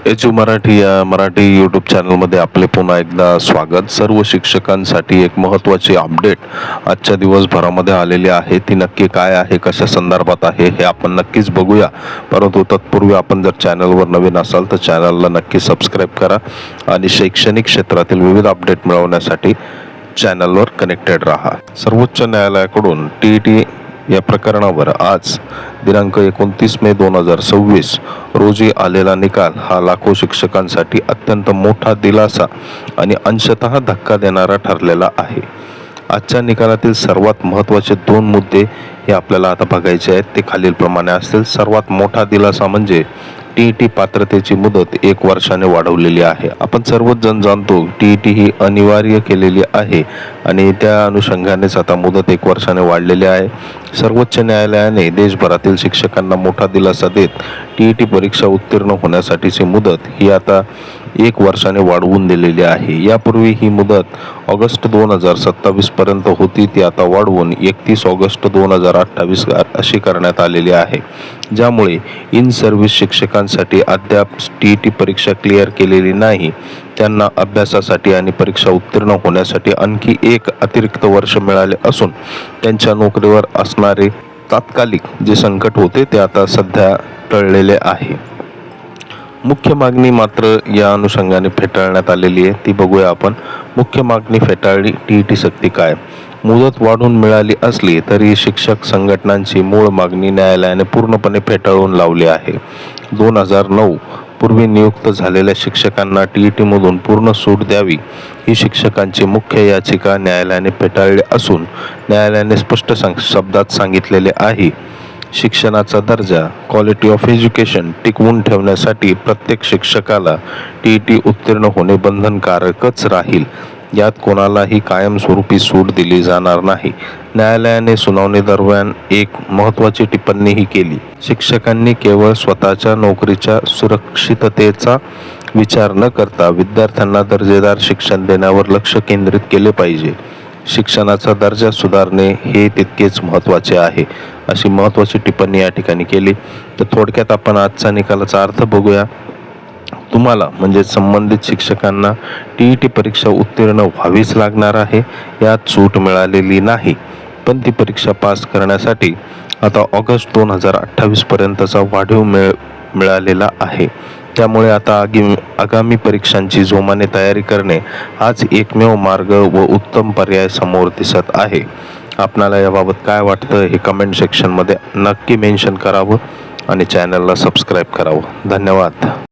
Edu Marathi या Marathi YouTube चॅनलमध्ये आपले पुन्हा एकदा स्वागत। सर्व शिक्षकांसाठी एक महत्त्वाची अपडेट आजच्या दिवसभरामध्ये आलेली आहे। ती नक्की काय आहे, कशा संदर्भात आहे हे आपण नक्कीच बघूया। परंतु तत्पूर्वी आपण जर चॅनलवर नवीन असाल तर चॅनलला नक्की सबस्क्राईब करा आणि शैक्षणिक क्षेत्रातील विविध अपडेट मिळवण्यासाठी चॅनलवर कनेक्टेड राहा। सर्वोच्च न्यायालयाकडून TET या प्रकरणावर आज दिनांक 29 मे 2026 रोजी आलेला निकाल हा लाखो शिक्षकांसाठी अत्यंत मोठा दिलासा आणि अंशतः धक्का देणारा ठरलेला आहे। आजच्या निकालातील सर्वात महत्त्वाचे दोन मुद्दे हे आपल्याला आता बघायचे आहेत। ते खालीलप्रमाणे असतील। सर्वात मोठा दिलासा म्हणजे TET पात्रतेची मुदत 1 वर्षाने वाढवलेली आहे। आपण सर्वच जण जाणतो TET ही अनिवार्य केलेली आहे आणि त्या अनुषंगानेच आता मुदत 1 वर्षाने वाढलेली आहे। सर्वोच्च न्यायालयाने देशभरातील शिक्षकांना मोठा दिलासा देत TET परीक्षा उत्तीर्ण होण्यासाठीची मुदत ही आता 1 वर्षाने वाढवून दिलेली आहे। यापूर्वी ही मुदत ऑगस्ट 2027 पर्यंत होती, ती आता वाढवून 31 ऑगस्ट 2028 अशी करण्यात आलेली आहे। ज्यामुळे इन सर्व्हिस शिक्षकांसाठी अद्याप TET परीक्षा क्लिअर केलेली नाही त्यांना अभ्यासासाठी आणि परीक्षा उत्तीर्ण होण्यासाठी आणखी 1 अतिरिक्त वर्ष मिळाले असून त्यांच्या नोकरीवर असणारे तात्कालिक जे संकट होते ते आता सध्या टळलेले आहे। मुख्य मागणी मात्र या अनुषंगाने फेटाळण्यात आलेली आहे, ती बघूया आपण। मुख्य मागणी फेटाळली, TET सक्ती काय? मुदत वाढून मिळाली असली तरी शिक्षक संघटनांची मूळ मागणी न्यायालयाने पूर्णपणे फेटाळून लावली आहे। 2009 पूर्वी नियुक्त झालेल्या शिक्षकांना TET मधून पूर्ण सूट द्यावी ही शिक्षकांची मुख्य याचिका न्यायालयाने फेटाळली असून न्यायालयाने स्पष्ट शब्दात सांगितलेले आहे, शिक्षणाचा दर्जा क्वालिटी ऑफ एज्युकेशन टिकवून ठेवण्यासाठी प्रत्येक शिक्षकाला TET उत्तीर्ण होणे बंधनकारकच राहील। यात कोणालाही कायमस्वरूपी सूट दिली जाणार नाही। न्यायालयाने सुनावणी दरम्यान एक महत्त्वाची टिप्पणीही केली, शिक्षकांनी केवळ स्वतःच्या नोकरीच्या सुरक्षिततेचा विचार न करता विद्यार्थ्यांना दर्जेदार शिक्षण देण्यावर लक्ष केंद्रित केले पाहिजे। शिक्षणाचा दर्जा सुधारणे हे तितकेच महत्त्वाचे आहे, अशी महत्त्वाची टिप्पणी या ठिकाणी केली। तर थोडक्यात आपण आजचा निकालाचा अर्थ बघूया। तुम्हाला म्हणजे संबंधित शिक्षकांना TET परीक्षा उत्तीर्ण व्हावीच लागणार आहे, यात सूट मिळालेली नाही। पण ती परीक्षा पास करण्यासाठी आता ऑगस्ट 2028 पर्यंतचा वाढीव मिळालेला आहे। त्यामुळे आता आगामी परीक्षांची जोमाने तयारी करणे हाच एकमेव मार्ग व उत्तम पर्याय समोर दिसत आहे। आपणाला याबाबत काय वाटतं हे कमेंट सेक्शनमध्ये नक्की मेन्शन करावं आणि चॅनलला सबस्क्राईब करावं। धन्यवाद।